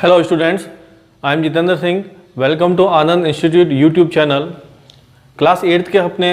Hello students, I am Jitendra Singh. Welcome to Anand institute YouTube channel. Class 8th के अपने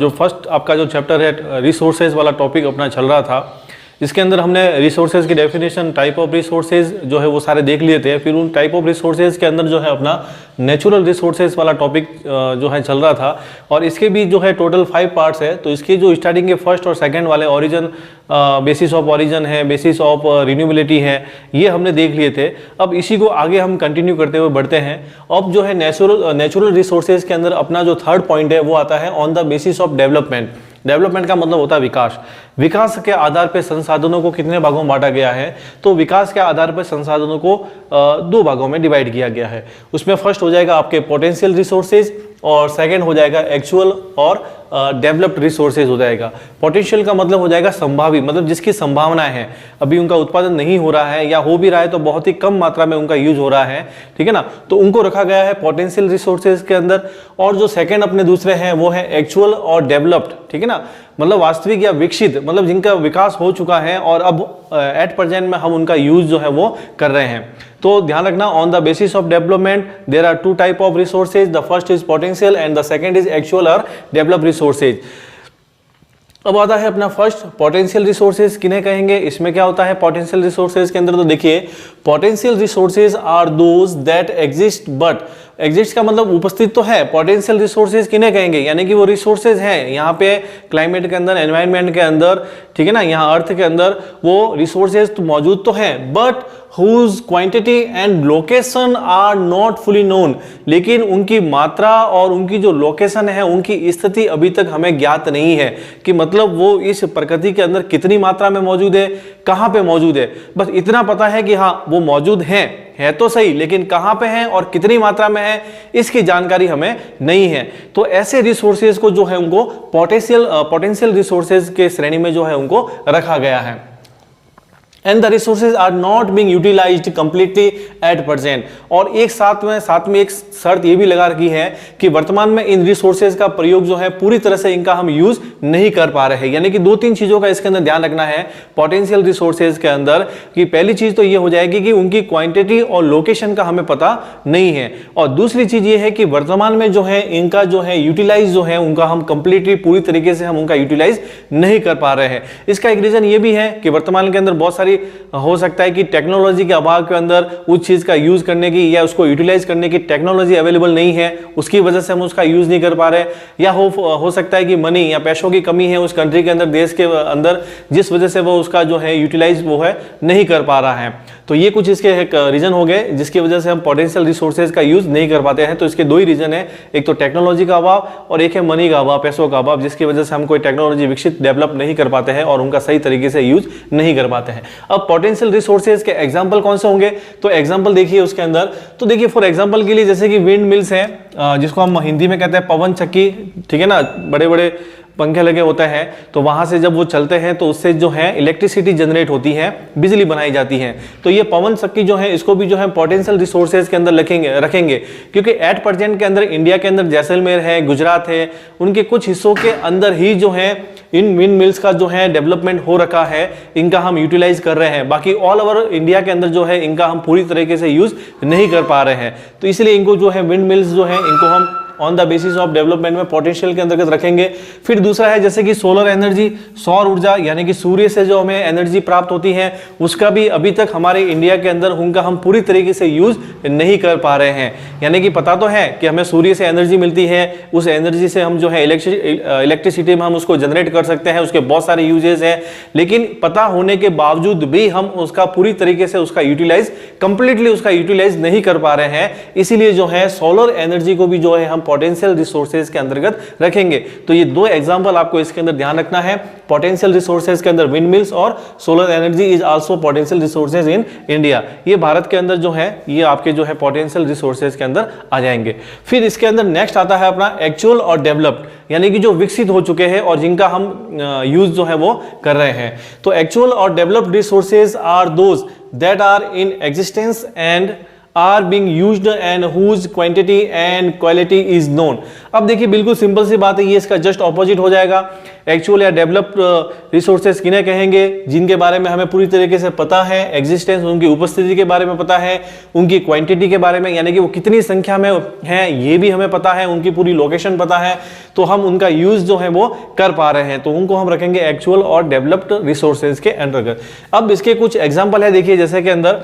जो first आपका जो चैप्टर है रिसोर्सेज वाला टॉपिक अपना चल रहा था, इसके अंदर हमने रिसोर्सेज की डेफिनेशन, टाइप ऑफ रिसोर्सेज जो है वो सारे देख लिए थे। फिर उन टाइप ऑफ रिसोर्सेज के अंदर जो है अपना नेचुरल रिसोर्सेज वाला टॉपिक जो है चल रहा था, और इसके भी जो है टोटल 5 पार्ट्स है। तो इसके जो स्टार्टिंग के फर्स्ट और सेकंड वाले ओरिजिन, बेसिस ऑफ ओरिजिन है, बेसिस ऑफ रिन्यूएबिलिटी है, ये हमने देख लिए थे। अब इसी को आगे हम कंटिन्यू करते हुए बढ़ते हैं। अब जो है नेचुरल रिसोर्सेज के अंदर अपना जो थर्ड पॉइंट है वो आता है on the basis of development. Development का मतलब होता है विकास। विकास के आधार पर संसाधनों को कितने भागों में बांटा गया है? तो विकास के आधार पर संसाधनों को 2 भागों में डिवाइड किया गया है। उसमें फर्स्ट हो जाएगा आपके पोटेंशियल रिसोर्सेज और सेकंड हो जाएगा एक्चुअल और डेवलप्ड रिसोर्सेज हो जाएगा। पोटेंशियल का मतलब हो जाएगा संभावी, मतलब जिसकी संभावनाएं हैं, अभी उनका उत्पादन नहीं हो रहा है या हो भी रहा है तो बहुत ही कम मात्रा में उनका यूज हो रहा है, ठीक है ना, तो उनको रखा गया है पोटेंशियल रिसोर्सेज के अंदर। और जो सेकंड अपने दूसरे हैं वो है एक्चुअल और डेवलप्ड, ठीक है ना, मतलब वास्तविक या विकसित, मतलब जिनका विकास हो चुका है और अब एट प्रेजेंट में हम उनका यूज जो है वो कर रहे हैं। तो ध्यान रखना, on the basis of development there are 2 type of resources, the first is potential and the second is actual और डेवलप्ड रिसोर्सेज। अब आता है अपना फर्स्ट पोटेंशियल रिसोर्सेज किन्हें कहेंगे। इसमें क्या होता है पोटेंशियल रिसोर्सेज के अंदर? तो देखिए, potential resources are those that exist, but exist का मतलब उपस्थित तो है। पोटेंशियल रिसोर्सेज किन्हें कहेंगे? यानी कि वो रिसोर्सेज हैं यहाँ पे क्लाइमेट के अंदर, एनवायरनमेंट के अंदर, ठीक है ना, यहाँ अर्थ के अंदर वो रिसोर्सेज तो मौजूद तो हैं, but whose quantity and location are not fully known, लेकिन उनकी मात्रा और उनकी जो लोकेशन है, उनकी स्थिति अभी तक हमें ज्ञात नहीं है कि मतलब वो इस प्रकृति के अंदर कितनी मात्रा में मौजूद है, कहाँ पे मौजूद है। बस इतना पता है कि हाँ वो मौजूद है तो सही, लेकिन कहाँ पे हैं और कितनी मात्रा में है इसकी जानकारी हमें नहीं है। तो ऐसे रिसोर्सेज को जो है उनको पोटेंशियल रिसोर्सेज के श्रेणी में जो है उनको रखा गया है। And the resources are not being utilized completely at present। और एक साथ में एक शर्त ये भी लगा रखी है कि वर्तमान में इन रिसोर्सेज का प्रयोग जो है पूरी तरह से इनका हम यूज नहीं कर पा रहे हैं। यानी कि 2-3 चीजों का इसके अंदर ध्यान रखना है पोटेंशियल रिसोर्सेज के अंदर, कि पहली चीज तो ये हो जाएगी कि उनकी क्वांटिटी और लोकेशन का हमें पता नहीं है, और दूसरी चीज ये है कि वर्तमान में जो है इनका जो है यूटिलाइज जो है उनका हम कंप्लीटली पूरी तरीके से हम उनका यूटिलाइज नहीं कर पा रहे हैं। इसका एक रीजन ये भी है कि वर्तमान के अंदर बहुत सारी हो सकता है कि टेक्नोलॉजी के अभाव के अंदर उस चीज का यूज करने की या उसको यूटिलाइज करने की टेक्नोलॉजी अवेलेबल नहीं है, उसकी वजह से हम उसका यूज नहीं कर पा रहे, या हो सकता है कि मनी या पैसों की कमी है उस कंट्री के अंदर, देश के अंदर, जिस वजह से वो उसका जो है यूटिलाइज वो है नहीं कर पा रहा है। तो ये कुछ इसके एक रीजन हो गए जिसकी वजह से हम पोटेंशियल रिसोर्सेज का यूज नहीं कर पाते हैं। तो इसके 2 ही रीजन है, एक तो टेक्नोलॉजी का अभाव और एक है मनी का अभाव, पैसों का अभाव, जिसकी वजह से हम कोई टेक्नोलॉजी विकसित डेवलप नहीं कर पाते हैं और उनका सही तरीके से यूज नहीं कर पाते हैं। अब पोटेंशियल रिसोर्सेज के एग्जांपल कौन से होंगे? तो एग्जांपल देखिए उसके अंदर, तो देखिए फॉर एग्जांपल के लिए जैसे कि विंड मिल्स हैं, जिसको हम हिंदी में कहते हैं पवन चक्की, ठीक है ना, बड़े बड़े पंखे लगे होते हैं, तो वहां से जब वो चलते हैं तो उससे जो है इलेक्ट्रिसिटी जनरेट होती है, बिजली बनाई जाती है। तो ये पवन चक्की जो है इसको भी जो है पोटेंशियल रिसोर्सेज के अंदर रखेंगे, क्योंकि एट प्रेजेंट के अंदर इंडिया के अंदर जैसलमेर है, गुजरात है, उनके कुछ हिस्सों के अंदर ही जो है इन विंड मिल्स का जो है डेवलपमेंट हो रखा है, इनका हम यूटिलाइज कर रहे हैं। बाकी ऑल ओवर इंडिया के अंदर जो है इनका हम पूरी तरीके से यूज नहीं कर पा रहे हैं। तो इसलिए इनको जो है विंड मिल्स जो है इनको हम on the basis of development में पोटेंशियल के अंतर्गत रखेंगे। फिर दूसरा है जैसे कि सोलर एनर्जी, सौर ऊर्जा, यानी कि सूर्य से जो हमें एनर्जी प्राप्त होती है उसका भी अभी तक हमारे इंडिया के अंदर उनका हम पूरी तरीके से यूज नहीं कर पा रहे हैं। यानी कि पता तो है कि हमें सूर्य से एनर्जी मिलती है, उस एनर्जी से हम जो है इलेक्ट्रिसिटी में हम उसको जनरेट कर सकते हैं, उसके बहुत सारे यूजेस हैं, लेकिन पता होने के बावजूद भी हम उसका पूरी तरीके से उसका यूटिलाइज कंप्लीटली उसका यूटिलाइज नहीं कर पा रहे हैं। इसीलिए जो है सोलर एनर्जी को भी जो है हम पोटेंशियल रिसोर्सेज के अंतर्गत रखेंगे। तो ये 2 एग्जांपल आपको इसके अंदर ध्यान रखना है। पोटेंशियल रिसोर्सेज के अंदर विंड मिल्स और solar energy is also potential resources in India. ये भारत के अंदर जो है ये आपके जो है पोटेंशियल रिसोर्सेज के अंदर आ जाएंगे। फिर इसके अंदर नेक्स्ट आता है अपना एक्चुअल और डेवलप्ड, यानी कि जो विकसित हो चुके हैं और जिनका हम यूज जो है वो कर रहे हैं। तो एक्चुअल और developed resources are those that are in existence and are being used and whose quantity and quality is known. अब देखिए बिल्कुल सिंपल सी बात है, ये इसका जस्ट ऑपोजिट हो जाएगा। एक्चुअल या डेवलप्ड रिसोर्सेज किन्हें कहेंगे? जिनके बारे में हमें पूरी तरीके से पता है, एग्जिस्टेंस, उनकी उपस्थिति के बारे में पता है, उनकी क्वांटिटी के बारे में यानी कि वो कितनी संख्या में हैं ये भी हमें पता है, उनकी पूरी लोकेशन पता है, तो हम उनका यूज जो है वो कर पा रहे हैं, तो उनको हम रखेंगे एक्चुअल और डेवलप्ड रिसोर्सेज के अंतर्गत। अब इसके कुछ एग्जाम्पल है, देखिए जैसे कि अंदर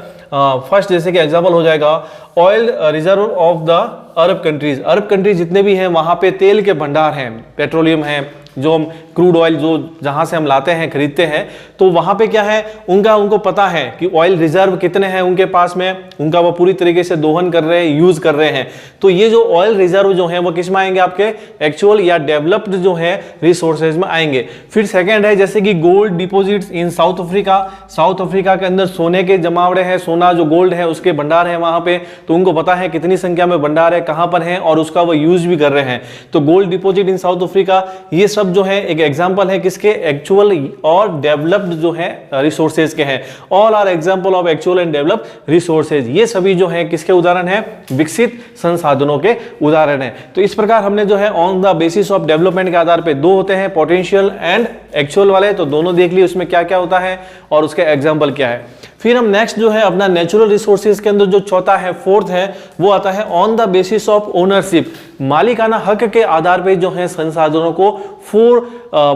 फर्स्ट जैसे कि एग्जाम्पल हो जाएगा oil reserve of the Arab countries. Arab countries जितने भी हैं वहां पे तेल के भंडार हैं, पेट्रोलियम है, जो हम क्रूड ऑयल जो जहां से हम लाते हैं खरीदते हैं, तो वहां पे क्या है उनको पता है कि ऑयल रिजर्व कितने हैं उनके पास में, उनका वो पूरी तरीके से दोहन कर रहे हैं, यूज कर रहे हैं। तो ये जो ऑयल रिजर्व जो है वो किस में आएंगे? आपके एक्चुअल या डेवलप्ड जो है रिसोर्सेज में आएंगे। फिर सेकंड है जैसे कि gold deposits in south Africa. South Africa के अंदर सोने के जमावड़े हैं, सोना जो गोल्ड है उसके भंडार है वहां पे, तो उनको पता है कितनी संख्या में भंडार है, कहां पर है और उसका वो यूज भी कर रहे हैं। तो gold deposit in south Africa, ये सब जो है एक एग्जांपल है किसके? एक्चुअल और डेवलप्ड जो है रिसोर्सेज के हैं। All are example of actual and developed resources. ये सभी जो है किसके उदाहरण है? विकसित संसाधनों के उदाहरण है। तो इस प्रकार हमने जो है on the basis of development के आधार पे दो होते हैं, पोटेंशियल एंड एक्चुअल वाले, तो दोनों देख लिए उसमें क्या क्या होता है और उसके एग्जाम्पल क्या है। फिर हम नेक्स्ट जो है अपना नेचुरल रिसोर्सेज के अंदर जो चौथा है, फोर्थ है, वो आता है on the basis of ownership. मालिकाना हक के आधार पे जो है संसाधनों को 4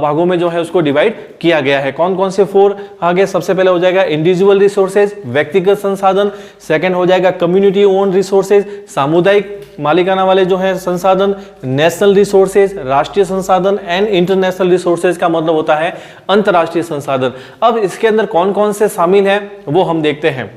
भागों में जो है उसको डिवाइड किया गया है। कौन कौन से 4 आगे? सबसे पहले हो जाएगा इंडिविजुअल रिसोर्सेज, व्यक्तिगत संसाधन। सेकंड हो जाएगा कम्युनिटी ओन रिसोर्सेज, सामुदायिक मालिकाना वाले जो है संसाधन। नेशनल रिसोर्सेज, राष्ट्रीय संसाधन। एंड इंटरनेशनल रिसोर्सेज का मतलब होता है अंतरराष्ट्रीय संसाधन। अब इसके अंदर कौन कौन से शामिल है वो हम देखते हैं।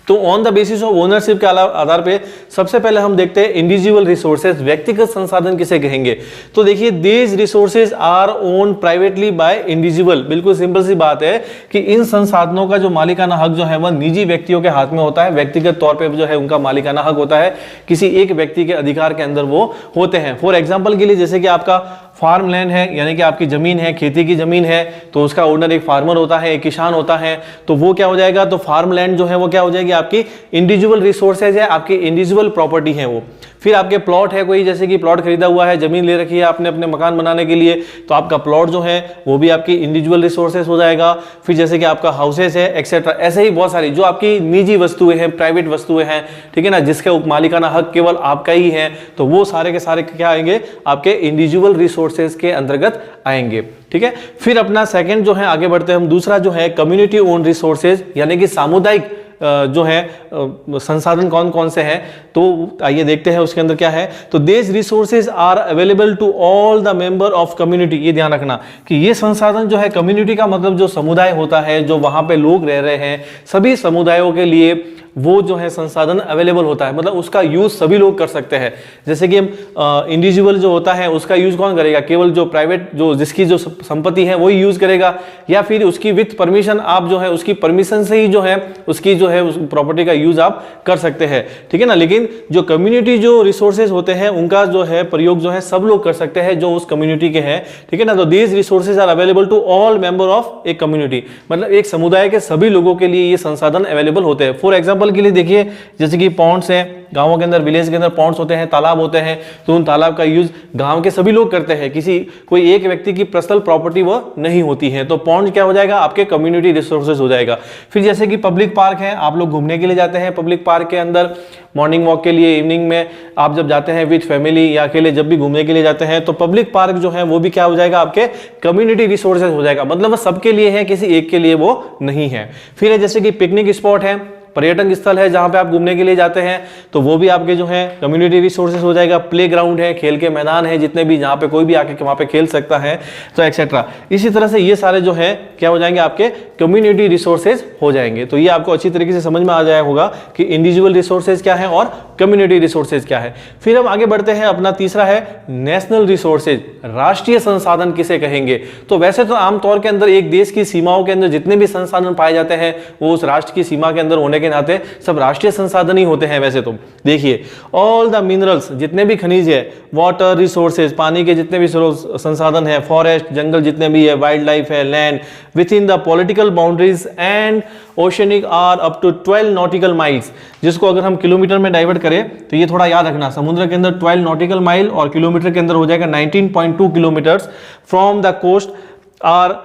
तो on the basis of ownership के आधार पे सबसे पहले हम देखते हैं इंडिविजुअल रिसोर्सेज, व्यक्तिगत संसाधन किसे कहेंगे? तो देखिए these resources our own privately by individual. बिल्कुल सिंपल सी बात है कि इन संसाधनों का जो मालिकाना हक जो है वह निजी व्यक्तियों के हाथ में होता है, व्यक्तिगत तौर पे जो है उनका मालिकाना हक होता है, किसी एक व्यक्ति के अधिकार के अंदर वो होते हैं। फॉर एग्जाम्पल के लिए जैसे कि आपका फार्म लैंड है, यानी कि आपकी जमीन है, खेती की जमीन है, तो उसका ओनर एक फार्मर होता है, एक किसान होता है, तो वो क्या हो जाएगा? तो फार्म लैंड जो है वो क्या हो जाएगी? आपकी इंडिविजुअल रिसोर्सेज है, आपकी इंडिविजुअल प्रॉपर्टी है वो। फिर आपके प्लॉट है, कोई जैसे कि प्लॉट खरीदा हुआ है, जमीन ले रखी है आपने अपने मकान बनाने के लिए, तो आपका प्लॉट जो है वो भी आपकी इंडिविजुअल रिसोर्सेज हो जाएगा। फिर जैसे कि आपका हाउसेस है एक्सेट्रा, ऐसे ही बहुत सारी जो आपकी निजी वस्तुएं हैं, प्राइवेट वस्तुएं हैं, ठीक है ना, जिसके मालिकाना हक केवल आपका ही है, तो वो सारे के सारे क्या आएंगे? आपके इंडिविजुअल रिसोर्सेज के अंतर्गत आएंगे। ठीक है, फिर अपना सेकंड जो है आगे बढ़ते हैं हम, दूसरा जो है कम्युनिटी ओन रिसोर्सेज, यानी कि सामुदायिक जो है संसाधन कौन कौन से हैं, तो आइए देखते हैं उसके अंदर क्या है। तो this resources are available to all the member of community. ये ध्यान रखना कि ये संसाधन जो है, कम्युनिटी का मतलब जो समुदाय होता है, जो वहां पे लोग रह रहे हैं, सभी समुदायों के लिए वो जो है संसाधन अवेलेबल होता है, मतलब उसका यूज सभी लोग कर सकते हैं। जैसे कि हम इंडिविजुअल जो होता है उसका यूज कौन करेगा? केवल जो प्राइवेट जो जिसकी जो संपत्ति है वही यूज करेगा, या फिर उसकी विथ परमिशन आप जो है उसकी परमिशन से ही जो है उसकी जो है उस प्रॉपर्टी का यूज आप कर सकते हैं, ठीक है ना। लेकिन जो कम्युनिटी जो रिसोर्सेज होते हैं उनका जो है प्रयोग जो है सब लोग कर सकते हैं जो उस कम्युनिटी के हैं, ठीक है ना। तो these resources are available to all member of a community, मतलब एक समुदाय के सभी लोगों के लिए ये संसाधन अवेलेबल होते हैं। फॉर एग्जाम्पल के लिए देखिए, जैसे कि पॉन्ड्स हैं, गांवों के अंदर, विलेज के अंदर पॉन्ड्स होते हैं, तालाब होते हैं, तो उन तालाब का यूज गांव के सभी लोग करते हैं, किसी कोई एक व्यक्ति की पर्सनल प्रॉपर्टी वो नहीं होती है। तो पॉन्ड क्या हो जाएगा? आपके कम्युनिटी रिसोर्सेज हो जाएगा। फिर जैसे कि पब्लिक पार्क है, आप लोग घूमने के लिए जाते हैं पब्लिक पार्क के अंदर, मॉर्निंग वॉक के लिए, इवनिंग में आप जब जाते हैं विद फैमिली या अकेले जब भी घूमने के लिए जाते हैं, तो पब्लिक पार्क जो है वो भी क्या हो जाएगा? आपके कम्युनिटी रिसोर्सेज हो जाएगा, मतलब वो सबके लिए है, किसी एक के लिए वो नहीं है। फिर है जैसे कि पिकनिक स्पॉट है, पर्यटन स्थल है जहां पे आप घूमने के लिए जाते हैं, तो वो भी आपके जो है कम्युनिटी रिसोर्सेज हो जाएगा। प्ले ग्राउंड है, खेल के मैदान है जितने भी, जहां पे कोई भी आके वहां पे खेल सकता है, तो एक्सेट्रा। इसी तरह से ये सारे जो है क्या हो जाएंगे? आपके कम्युनिटी रिसोर्सेज हो जाएंगे। तो ये आपको अच्छी तरीके से समझ में आ जाया होगा कि इंडिविजुअल रिसोर्सेज क्या है और कम्युनिटी रिसोर्सेज क्या है। फिर हम आगे बढ़ते हैं, अपना तीसरा है नेशनल रिसोर्सेज, राष्ट्रीय संसाधन किसे कहेंगे? तो वैसे तो आमतौर के अंदर एक देश की सीमाओं के अंदर जितने भी संसाधन पाए जाते हैं वो उस राष्ट्र की सीमा के अंदर होने के के नाते सब राष्ट्रीय संसाधन ही होते हैं। वैसे तो देखिए ऑल द मिनरल्स, जितने भी खनिज है, वाटर रिसोर्सेज, पानी के जितने भी संसाधन है, फॉरेस्ट जंगल जितने भी है, वाइल्ड लाइफ है, land within the political boundaries and oceanic are up to 12 nautical miles, जिसको अगर हम किलोमीटर में डाइवर्ट करें तो ये थोड़ा याद रखना, समुद्र के अंदर 12 नॉटिकल माइल और किलोमीटर के अंदर हो जाएगा 19.2 kilometres from the coast are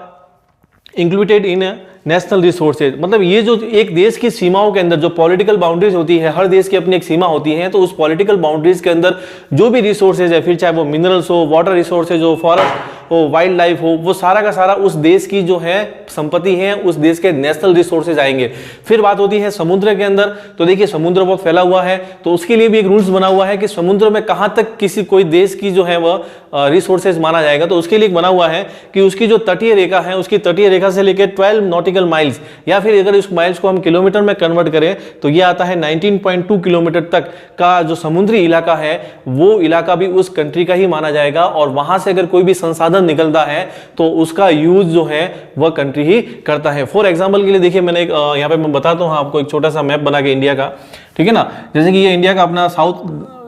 included in national resources. मतलब ये जो एक देश की सीमाओं के अंदर जो पॉलिटिकल बाउंड्रीज होती है, हर देश की अपनी एक सीमा होती है, तो उस पॉलिटिकल बाउंड्रीज के अंदर जो भी रिसोर्सेज है, फिर चाहे वो मिनरल्स हो, वाटर रिसोर्सेज हो, फॉरेस्ट हो, वाइल्ड लाइफ हो, वो सारा का सारा उस देश की जो है संपत्ति है, उस देश के नेशनल रिसोर्सेज आएंगे। फिर बात होती है समुद्र के अंदर, तो देखिए समुद्र बहुत फैला हुआ है, तो उसके लिए भी एक रूल्स बना हुआ है कि समुद्र में कहां तक किसी कोई देश की जो है वह रिसोर्सेज माना जाएगा। तो उसके लिए बना हुआ है कि उसकी जो तटीय रेखा है, उसकी तटीय रेखा से लेकर 12 नॉटिकल माइल्स, या फिर अगर इस माइल्स को हम किलोमीटर में कन्वर्ट करें तो ये आता है 19.2 किलोमीटर तक का जो समुद्री इलाका है, वो इलाका भी उस कंट्री का ही माना जाएगा। और वहां से अगर कोई भी संसाधन निकलता है तो उसका यूज जो है वह कंट्री ही करता है। फॉर एग्जाम्पल के लिए देखिए, मैंने एक यहाँ पे मैं बताता हूँ आपको एक छोटा सा मैप बना के इंडिया का, ठीक है ना। जैसे कि ये इंडिया का अपना साउथ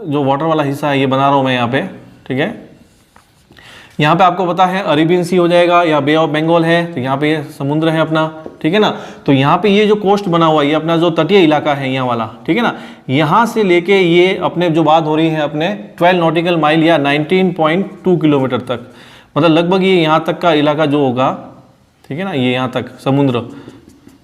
जो वाटर वाला हिस्सा है, ये बना रहा हूं मैं यहाँ पे, ठीक है। यहाँ पे आपको पता है अरेबियन सी हो जाएगा या बे ऑफ बंगाल है, तो यहाँ पे ये समुद्र है अपना, ठीक है ना। तो यहाँ पे ये जो कोस्ट बना हुआ है, ये अपना जो तटीय इलाका है यहाँ वाला, ठीक है ना। यहाँ से लेके ये अपने जो बात हो रही है अपने 12 नॉटिकल माइल या 19.2 किलोमीटर तक, मतलब लगभग ये यहाँ तक का इलाका जो होगा, ठीक है ना, ये यहाँ तक समुद्र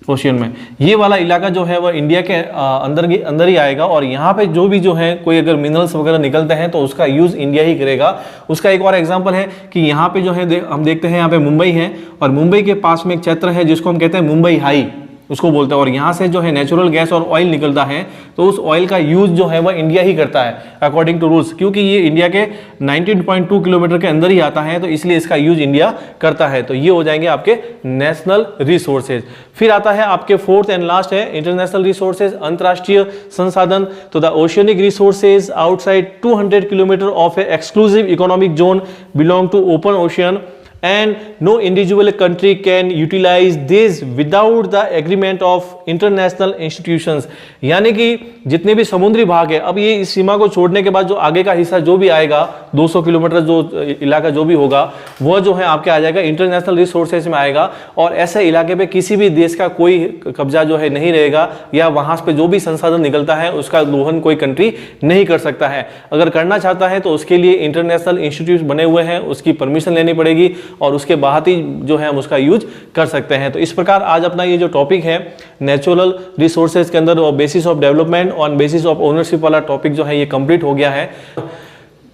ओशियन में, ये वाला इलाका जो है वह इंडिया के अंदर ही आएगा। और यहाँ पे जो भी जो है कोई अगर मिनरल्स वगैरह निकलते हैं तो उसका यूज इंडिया ही करेगा। उसका एक और एग्जांपल है कि यहाँ पे जो है हम देखते हैं यहाँ पे मुंबई है, और मुंबई के पास में एक क्षेत्र है जिसको हम कहते हैं मुंबई हाई, उसको बोलते हैं। और यहाँ से जो है नेचुरल गैस और ऑयल निकलता है, तो उस ऑयल का यूज जो है वह इंडिया ही करता है अकॉर्डिंग टू रूल्स, क्योंकि ये इंडिया के 19.2 किलोमीटर के अंदर ही आता है, तो इसलिए इसका यूज इंडिया करता है। तो ये हो जाएंगे आपके नेशनल रिसोर्सेज। फिर आता है आपके फोर्थ एंड लास्ट है इंटरनेशनल रिसोर्सेज, अंतरराष्ट्रीय संसाधन। तो the oceanic resources outside 200 kilometre of a exclusive economic zone belong to open ocean and no individual country can utilize this without the agreement of international institutions। यानी कि जितने भी समुद्री भाग है, अब ये इस सीमा को छोड़ने के बाद जो आगे का हिस्सा जो भी आएगा 200 किलोमीटर जो इलाका जो भी होगा, वह जो है आपके आ जाएगा इंटरनेशनल रिसोर्सेज में आएगा। और ऐसे इलाके पे किसी भी देश का कोई कब्जा जो है नहीं रहेगा, या वहां पे जो भी संसाधन निकलता है उसका दोहन कोई कंट्री नहीं कर सकता है। अगर करना चाहता है तो उसके लिए इंटरनेशनल इंस्टीट्यूट बने हुए हैं, उसकी परमिशन लेनी पड़ेगी, और उसके बाद ही जो है हम उसका यूज कर सकते हैं। तो इस प्रकार आज अपना ये जो टॉपिक है नेचुरल रिसोर्सेज के अंदर basis of development on basis of ownership वाला टॉपिक जो है ये कंप्लीट हो गया है।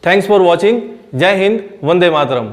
Thanks for watching. जय हिंद, वंदे मातरम।